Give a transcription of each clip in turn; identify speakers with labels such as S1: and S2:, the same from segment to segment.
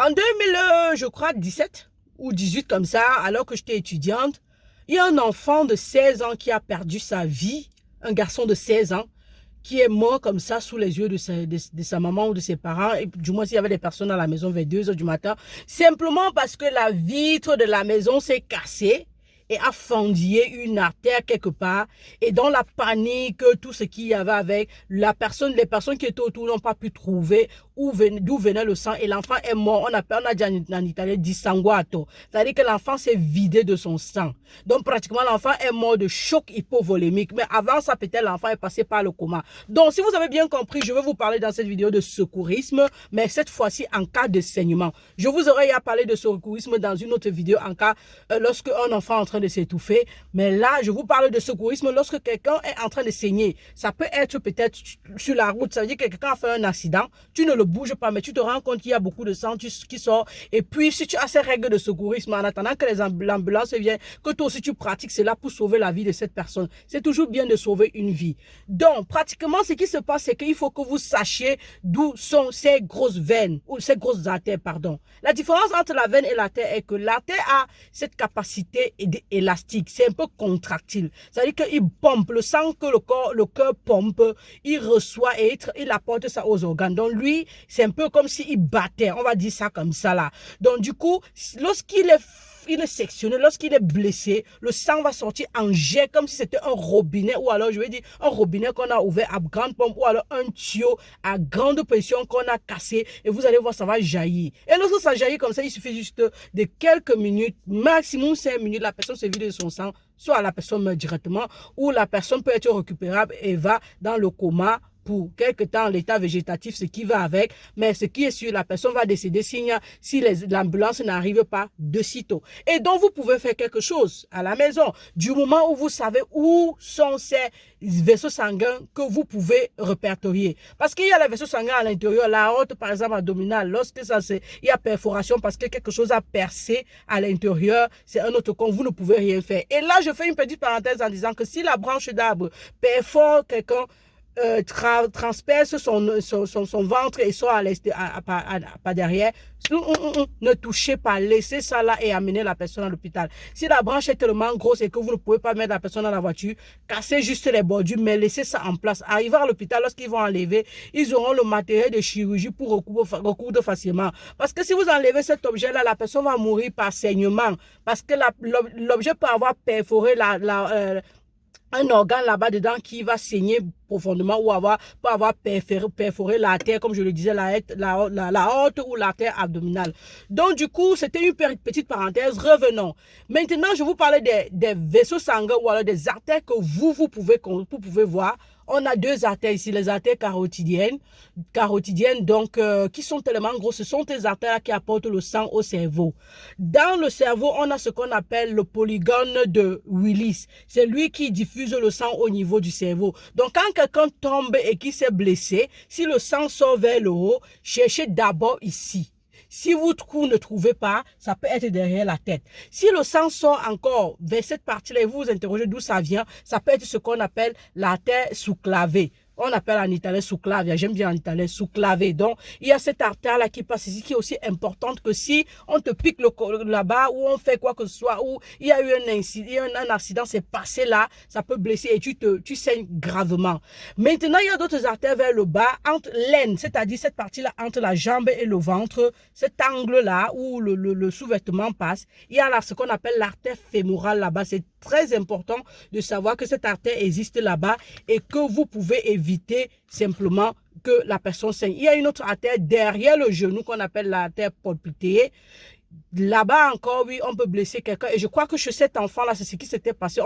S1: En 2000, je crois, 17 ou 18 comme ça, alors que j'étais étudiante, il y a un enfant de 16 ans qui a perdu sa vie, un garçon de 16 ans, qui est mort comme ça sous les yeux de sa maman ou de ses parents, et du moins s'il y avait des personnes à la maison vers 2 heures du matin, simplement parce que la vitre de la maison s'est cassée et a fendillé une artère quelque part, et dans la panique, tout ce qu'il y avait avec, les personnes qui étaient autour n'ont pas pu trouver d'où venait le sang, et l'enfant est mort. On a dit en italien dissanguato, c'est-à-dire que l'enfant s'est vidé de son sang. Donc pratiquement l'enfant est mort de choc hypovolémique, mais avant ça peut-être l'enfant est passé par le coma. Donc si vous avez bien compris, je vais vous parler dans cette vidéo de secourisme, mais cette fois-ci en cas de saignement. Je vous aurais ya parlé de secourisme dans une autre vidéo en cas lorsque un enfant est en train de s'étouffer, mais là je vous parle de secourisme lorsque quelqu'un est en train de saigner. Ça peut être peut-être sur la route, ça veut dire que quelqu'un a fait un accident, tu ne le bouges pas, mais tu te rends compte qu'il y a beaucoup de sang qui sort, et puis si tu as ces règles de secourisme en attendant que l'ambulance vienne, que toi aussi tu pratiques cela pour sauver la vie de cette personne, c'est toujours bien de sauver une vie. Donc pratiquement ce qui se passe, c'est qu'il faut que vous sachiez d'où sont ces grosses veines, ou ces grosses artères, pardon. La différence entre la veine et l'artère est que l'artère a cette capacité élastique, c'est un peu contractile, c'est-à-dire qu'il pompe le sang que le cœur pompe, il reçoit et il apporte ça aux organes. Donc lui, c'est un peu comme s'il battait, on va dire ça comme ça là. Donc du coup, lorsqu'il est sectionné, lorsqu'il est blessé, le sang va sortir en jet comme si c'était un robinet, ou alors je vais dire un robinet qu'on a ouvert à grande pompe, ou alors un tuyau à grande pression qu'on a cassé, et vous allez voir ça va jaillir. Et lorsque ça jaillit comme ça, il suffit juste de quelques minutes, maximum 5 minutes, la personne se vide de son sang, soit la personne meurt directement, ou la personne peut être récupérable et va dans le coma pour quelque temps, l'état végétatif, ce qui va avec, mais ce qui est sûr, la personne va décéder si l'ambulance n'arrive pas de sitôt. Et donc, vous pouvez faire quelque chose à la maison, du moment où vous savez où sont ces vaisseaux sanguins que vous pouvez répertorier. Parce qu'il y a les vaisseaux sanguins à l'intérieur, la aorte, par exemple, abdominale, lorsque il y a perforation parce que quelque chose a percé à l'intérieur, c'est un autre con, vous ne pouvez rien faire. Et là, je fais une petite parenthèse en disant que si la branche d'arbre perfore quelqu'un, transperce son ventre et sort pas derrière, ne touchez pas, laissez ça là et amenez la personne à l'hôpital. Si la branche est tellement grosse et que vous ne pouvez pas mettre la personne dans la voiture, cassez juste les bordures, mais laissez ça en place. Arrivant à l'hôpital, lorsqu'ils vont enlever, ils auront le matériel de chirurgie pour recoudre facilement. Parce que si vous enlevez cet objet là, la personne va mourir par saignement, parce que l'objet peut avoir perforé un organe là-bas dedans qui va saigner profondément, ou peut avoir perforé l'artère, comme je le disais, la haute ou l'artère abdominale. Donc du coup, c'était une petite parenthèse. Revenons. Maintenant, je vous parlais des vaisseaux sanguins, ou alors des artères que vous pouvez voir. On a deux artères ici, les artères carotidiennes donc qui sont tellement grosses. Ce sont des artères qui apportent le sang au cerveau. Dans le cerveau, on a ce qu'on appelle le polygone de Willis. C'est lui qui diffuse le sang au niveau du cerveau. Donc quand quelqu'un tombe et qui s'est blessé, si le sang sort vers le haut, cherchez d'abord ici. Si vous ne trouvez pas, ça peut être derrière la tête. Si le sang sort encore vers cette partie-là et vous vous interrogez d'où ça vient, ça peut être ce qu'on appelle l'artère sous-clavée. On appelle en italien sous-clavia, j'aime bien en italien sous-clavé. Donc, il y a cette artère-là qui passe ici, qui est aussi importante que si on te pique là-bas, ou on fait quoi que ce soit, ou il y a eu un accident, c'est passé là, ça peut blesser et tu saignes gravement. Maintenant, il y a d'autres artères vers le bas, entre l'aine, c'est-à-dire cette partie-là, entre la jambe et le ventre, cet angle-là où le sous-vêtement passe. Il y a là ce qu'on appelle l'artère fémorale là-bas. C'est très important de savoir que cette artère existe là-bas et que vous pouvez éviter simplement que la personne saigne. Il y a une autre artère derrière le genou qu'on appelle l'artère poplitée. Là-bas encore, oui, on peut blesser quelqu'un. Et je crois que chez cet enfant-là, c'est ce qui s'était passé.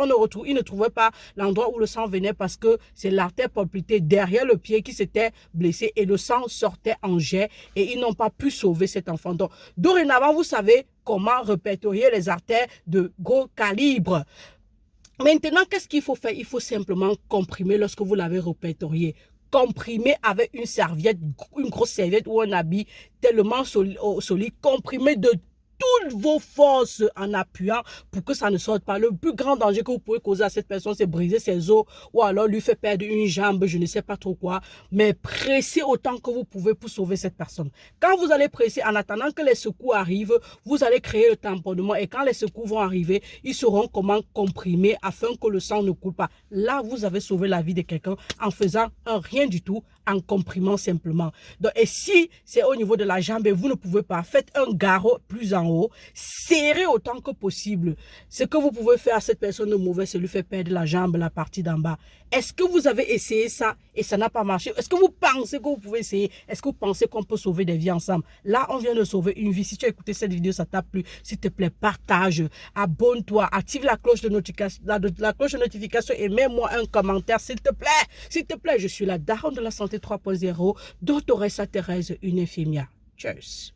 S1: Il ne trouvait pas l'endroit où le sang venait parce que c'est l'artère poplitée derrière le pied qui s'était blessé et le sang sortait en jet et ils n'ont pas pu sauver cet enfant. Donc, dorénavant, vous savez comment répertorier les artères de gros calibre. Maintenant, qu'est-ce qu'il faut faire? Il faut simplement comprimer lorsque vous l'avez répertorié. Comprimer avec une serviette, une grosse serviette ou un habit tellement solide, comprimé de toutes vos forces en appuyant pour que ça ne sorte pas. Le plus grand danger que vous pouvez causer à cette personne, c'est briser ses os ou alors lui faire perdre une jambe, je ne sais pas trop quoi. Mais pressez autant que vous pouvez pour sauver cette personne. Quand vous allez presser, en attendant que les secours arrivent, vous allez créer le tamponnement et quand les secours vont arriver, ils sauront comment comprimer afin que le sang ne coule pas. Là, vous avez sauvé la vie de quelqu'un en faisant un rien du tout, en comprimant simplement. Donc, et si c'est au niveau de la jambe et vous ne pouvez pas, faites un garrot plus en haut, serrez autant que possible. Ce que vous pouvez faire à cette personne de mauvaise, c'est lui faire perdre la jambe, la partie d'en bas. Est-ce que vous avez essayé ça et ça n'a pas marché? Est-ce que vous pensez que vous pouvez essayer? Est-ce que vous pensez qu'on peut sauver des vies ensemble? Là, on vient de sauver une vie. Si tu as écouté cette vidéo, ça t'a plu, s'il te plaît, partage, abonne-toi, active la cloche de notification, et mets-moi un commentaire, s'il te plaît. S'il te plaît, je suis la daronne de la santé 3.0, Doctoressa Thérèse, une infirmière. Cheers.